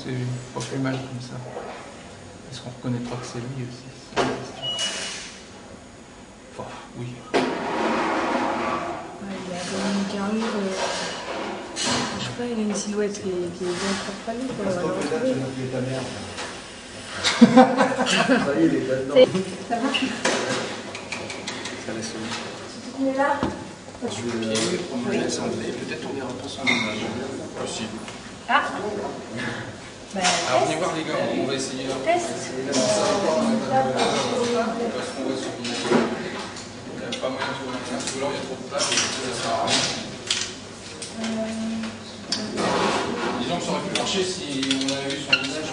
c'est pas plus mal comme ça. Est-ce qu'on reconnaîtra que c'est lui aussi? Enfin, oui. Ouais, il a comme une carrure, je sais pas, il a une silhouette qui est bien propre à lui pour le retrouver. Ça y est, il est là-dedans. Ça va? Ça laisse lui. Il est là? Peut-être on verra pas son visage. Possible. Ah! Bah, alors venez voir les gars, on va essayer. test. Parce qu'on va se il n'y a pas moyen de trouver un sous là, il y a trop de place et ça sert à rien. Disons que ça aurait pu marcher si on avait vu son visage.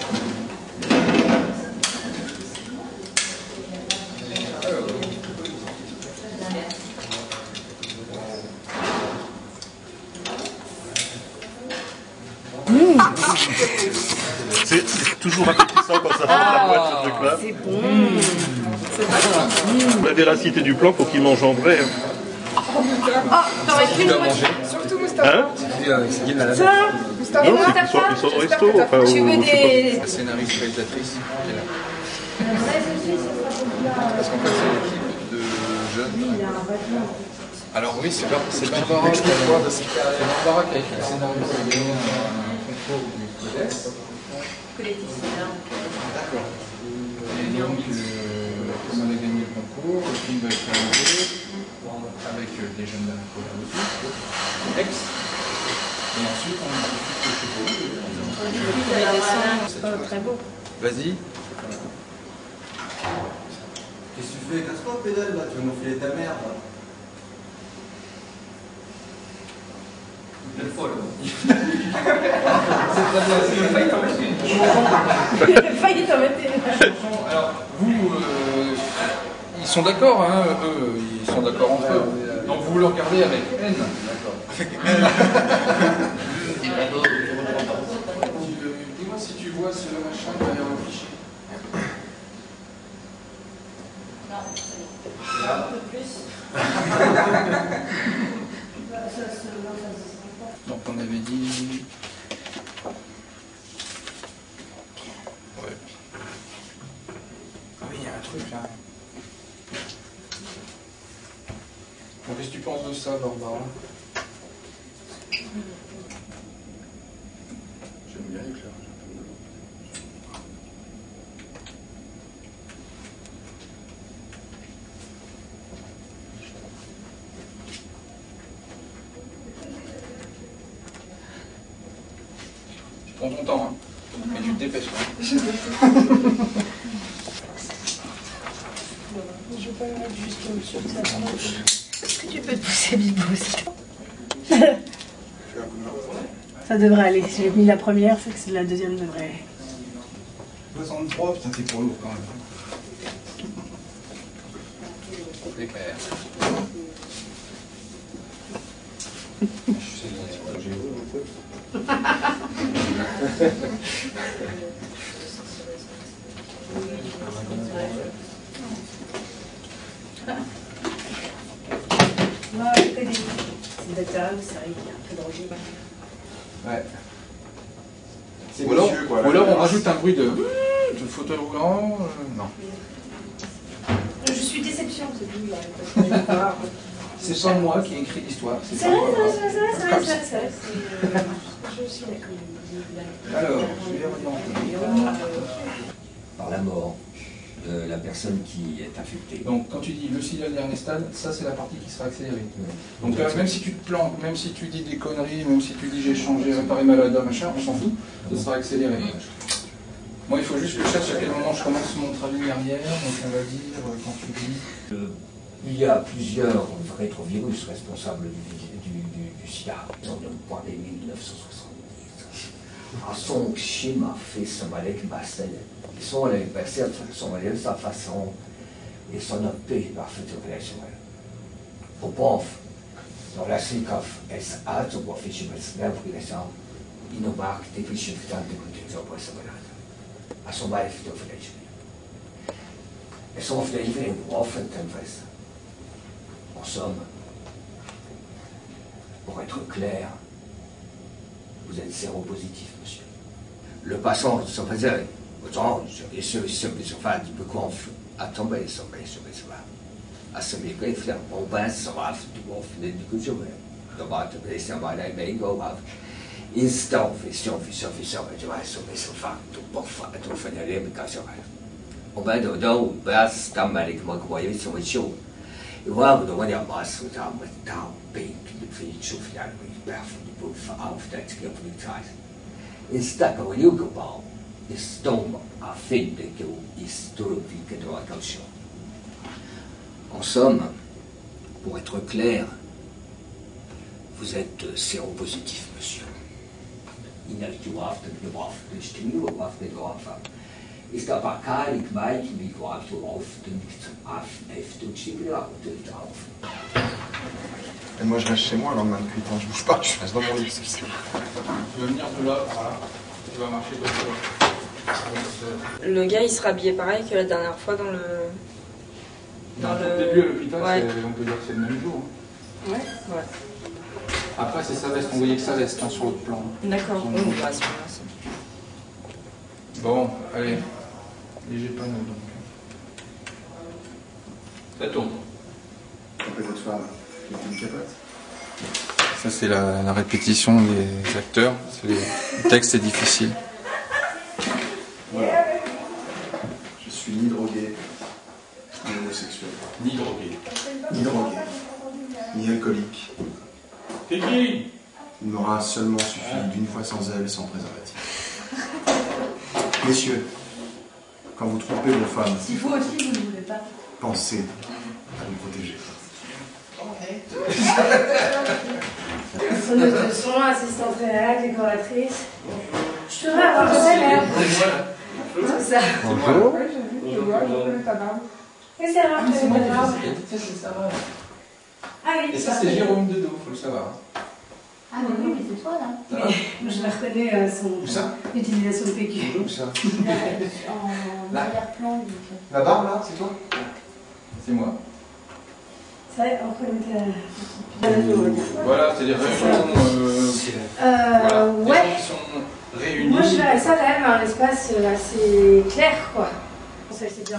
C'est toujours appétissant quand ça sort de la boîte, ce truc-là. C'est bon. La véracité du plan, faut qu'il mange en vrai. Ah, t'aurais pu le manger. Surtout Moustapha. Hein? C'est Guy de la ça. Moustapha. Non, c'est qu'ils sont au resto. Enfin, Tu veux des... la scénariste réalisatrice qui est là. Parce qu'en fait, c'est une équipe de jeunes. Alors oui, c'est Barbara qui a écrit le scénario, qui a gagné un concours du CODES. D'accord. Et donc, on a gagné le concours, le film va être réalisé avec des jeunes de la colère aussi, ex. Et ensuite, on discute chez vous. Très beau. Vas-y. Qu'est-ce que tu fais? Casse-toi, pédale, là. Tu vas m'enfiler ta mère, là. Une fois, là. C'est très bien, c'est Il a failli t'en mettre une. Alors, vous, ils sont d'accord, hein, eux, ils sont d'accord entre eux. Donc vous le regardez avec haine. D'accord. Avec haine. Dis-moi si tu vois ce machin derrière le fichier. Un peu plus. Donc on avait dit... Ouais. Ah oui, il y a un truc là. Bon, qu'est-ce que tu penses de ça, Barbara? J'aime bien l'éclairage. Prends ton temps, hein. Mais tu te dépêches. Hein. Je vais pas le mettre juste au-dessus de sa tronche. Est-ce que tu peux te pousser Bibo aussi? Ça devrait aller. J'ai mis la première, c'est que la deuxième devrait aller. 63, putain, c'est pour lourd quand même. C'est clair. C'est d'accord, c'est vrai qu'il y a un peu de rejet. Ouais. C'est Ou alors, monsieur, quoi. ou alors on rajoute un bruit de fauteuil roulant. Non. Je suis déception, c'est tout. C'est pas moi qui ai écrit l'histoire. C'est vrai, c'est vrai. Je suis d'accord. Alors, je vais remonter. Par la mort de la personne qui est affectée. Donc, quand tu dis le signal dernier stade, ça c'est la partie qui sera accélérée. Donc, même si tu te plantes, même si tu dis des conneries, même si tu dis j'ai changé, réparé malade, machin, on s'en fout, ça sera accéléré. Moi, il faut juste que je sache à quel moment je commence mon travelling arrière. Donc, on va dire, quand tu dis. Il y a plusieurs rétrovirus responsables du sida. Ils en ont parlé en 1970. Son schéma fait son avec Bastel. Ils sont les personnes qui sont de sa façon et son paix par Föderationswell. Och bara några sikaf es alltså på fischebels nervgresan inom mark det finns ju för tanke på det på så där. Alltså vad är det för det? Es ofta even in offen tempest. En somme, pour être clair, vous êtes séropositif, monsieur. Le patient se faisait, et se faisait beaucoup à tomber, à se mettre, on pense, on va faire du coup, on va te laisser un balai, mais on va instant, fiction, je vais sauver ce fait, tout faire les mécanismes. On va de dos, basse, dans ma ligue, moi, voyez, sur le show. Et voilà, on va dire, moi, c'est un temps, pays, qui fait une chose, il y a une personne qui peut faire auf, das gibt es nicht. Instant, quand on y va, il tombe à fin de que historique de la caution. En somme, pour être clair, vous êtes séropositif, monsieur. Inactuaft, gebracht, Stimme, gebracht, gebracht. Ist aber kein Gemeinde, wie gebracht, auf, zum Afneft und Stimme, auf. Et moi je reste chez moi le lendemain de cuite, je bouge pas, je reste dans mon lit. Tu vas venir de là, par là. Tu vas marcher comme ça. Le gars, il sera habillé pareil que la dernière fois dans le... Peut-être lui à l'hôpital, Ouais. on peut dire que c'est le même jour. Ouais. Ouais. Après, c'est sa veste, on voyait que sa veste sur l'autre plan. D'accord. Son- Bon, bah, à ce moment-là, c'est- Bon, allez. Léger panneau donc. Ça tourne. Après cette femme, qui est une capote. Ça, c'est la répétition des acteurs. Le texte est difficile. Voilà. Je suis ni drogué, ni homosexuel, Ni drogué. ni drogué, ni alcoolique. T'es qui? Il m'aura seulement suffi d'une fois sans elle, sans préservatif. Messieurs, quand vous trompez vos femmes, Si vous aussi, vous ne voulez pas. pensez à nous protéger. Sonneuse de son, assistante réelle, décoratrice. Je te avoir de salaire. Tout ça. Bonjour. Et c'est rare que C'est c'est moi pas qui grave. fais ça, c'est Sarah. Ah oui, Et ça, c'est Jérôme Dedeau, faut le savoir. Ah mais oui, mais c'est toi là. Je la reconnais son ça utilisation de PQ. Où ça En arrière-plan. donc. La barre là, c'est toi C'est moi. Ça, on connaît Voilà, c'est des réunions. Voilà, des ouais. gens qui sont réunis. Moi je verrais ça quand même un espace assez clair quoi. Ça c'est bien.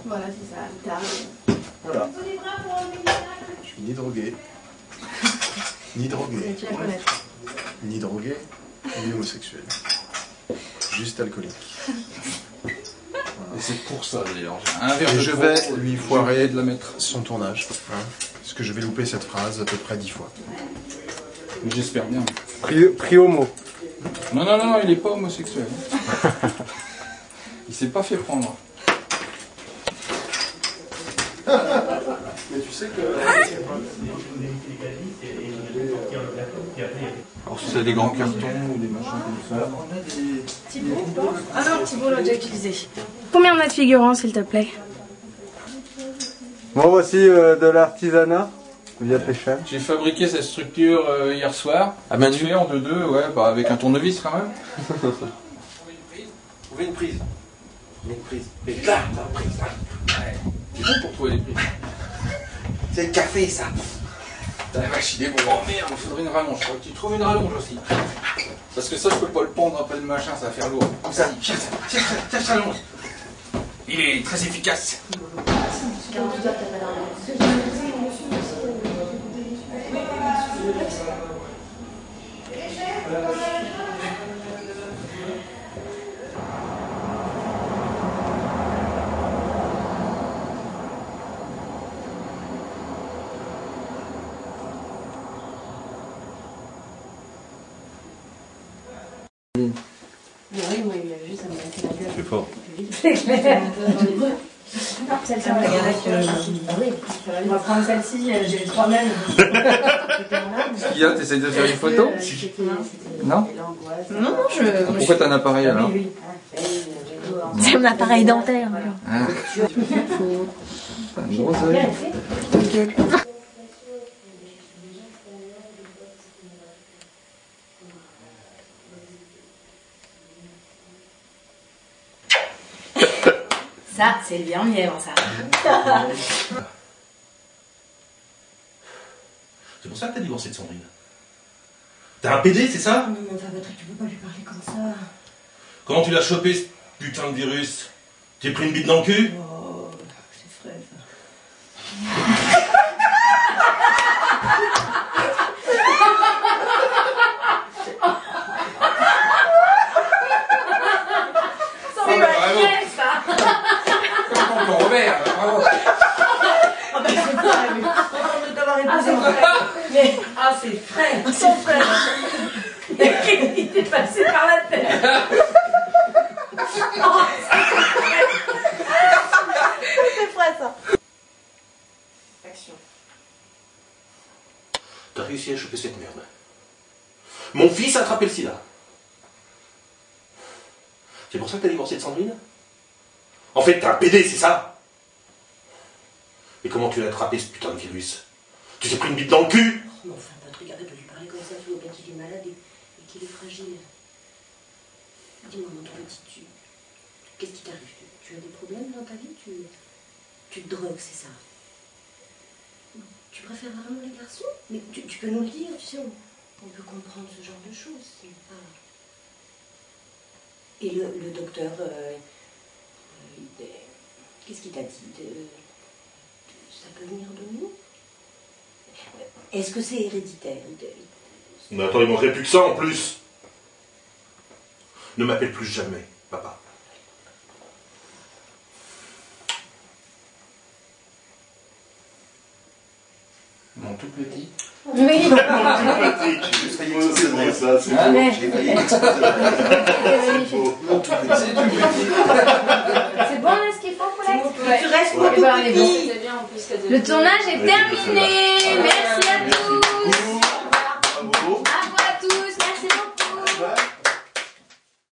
Voilà, c'est ça, tard. Voilà. Je suis ni drogué, ni drogué, Tu la connais. ni drogué, ni homosexuel. Juste alcoolique. Et c'est pour ça d'ailleurs. Un verre Et de je trop, vais j'ai lui oublié foirer de la mettre. son tournage. Hein, parce que je vais louper cette phrase à peu près 10 fois. J'espère bien. Pris au mot. Non, non, non, non, il n'est pas homosexuel. Il s'est pas fait prendre. Mais tu sais que... Alors si c'est des grands cartons ou des machins comme ça. Thibaut, je pense. Ah non, Thibaut l'a déjà utilisé. Combien on a de figurants, s'il te plaît? Bon, voici de l'artisanat. Via Péchal. J'ai fabriqué cette structure hier soir. Ah ben, Fait en 2-2, ouais, bah, avec un tournevis quand même. Trouvez une prise. Une prise. C'est bon pour trouver les prises. C'est le café, ça. La vache, il est bon. Oh merde, il faudrait une rallonge. Faut que tu trouves une rallonge aussi. Parce que ça, je peux pas le pendre après le machin, ça va faire lourd. Comme ça, tiens, ça rallonge. Il est très efficace. Oui, moi, il a juste à me casser la gueule. C'est fort. C'est clair. Celle-ci, on va garder on va prendre celle-ci, j'ai les trois mêmes. Ce qu'il y a, t'essayes de faire une photo? Non? Non, non, je... Pourquoi t'as un appareil alors? C'est mon appareil dentaire. Ah. T'as un gros œil. Ça, c'est le bien mièvre, ça. C'est pour ça que t'as divorcé de Sandrine. T'as un PD, c'est ça? Non, mais enfin, Patrick, tu peux pas lui parler comme ça. Comment tu l'as chopé, ce putain de virus? T'es pris une bite dans le cul? Oh, c'est frais, ça. Ah, bah, bravo. Tonton Robert, bravo. Ah bah c'est frais, mais on doit avoir épousé mon frère. Mais, ah c'est frais, son frère. Il t'est passé par la tête. Oh, c'est frais ça. Action. T'as réussi à choper cette merde. Mon fils a attrapé le sida. C'est pour ça que t'as divorcé de Sandrine? En fait, t'es un PD, c'est ça? Mais comment tu l'as attrapé, ce putain de virus? Tu t'es pris une bite dans le cul? Mais enfin, Patrick, arrête de lui parler comme ça, tu vois bien qu'il est malade et qu'il est fragile. Dis-moi, mon petit, qu'est-ce qui t'arrive? Tu as des problèmes dans ta vie? Tu te drogues, c'est ça? Tu préfères vraiment les garçons? Mais tu peux nous le dire, tu sais, on peut comprendre ce genre de choses, c'est pas... Et le docteur, qu'est-ce qu'il t'a dit? Ça peut venir de nous? Est-ce que c'est héréditaire? Mais attends, il manquerait plus que ça en plus. Ne m'appelle plus jamais, papa. Mon tout petit. Oui. J'ai failli exploser ça, c'est Hein? beau. J'ai failli exploser. C'est beau. Mon tout petit. C'est tout petit. C'est bon là ce qu'il faut pour la... Ouais. Tu restes Eh ben, on est bon. petit. C'est bien en plus. Le tournage est terminé. Merci à tous.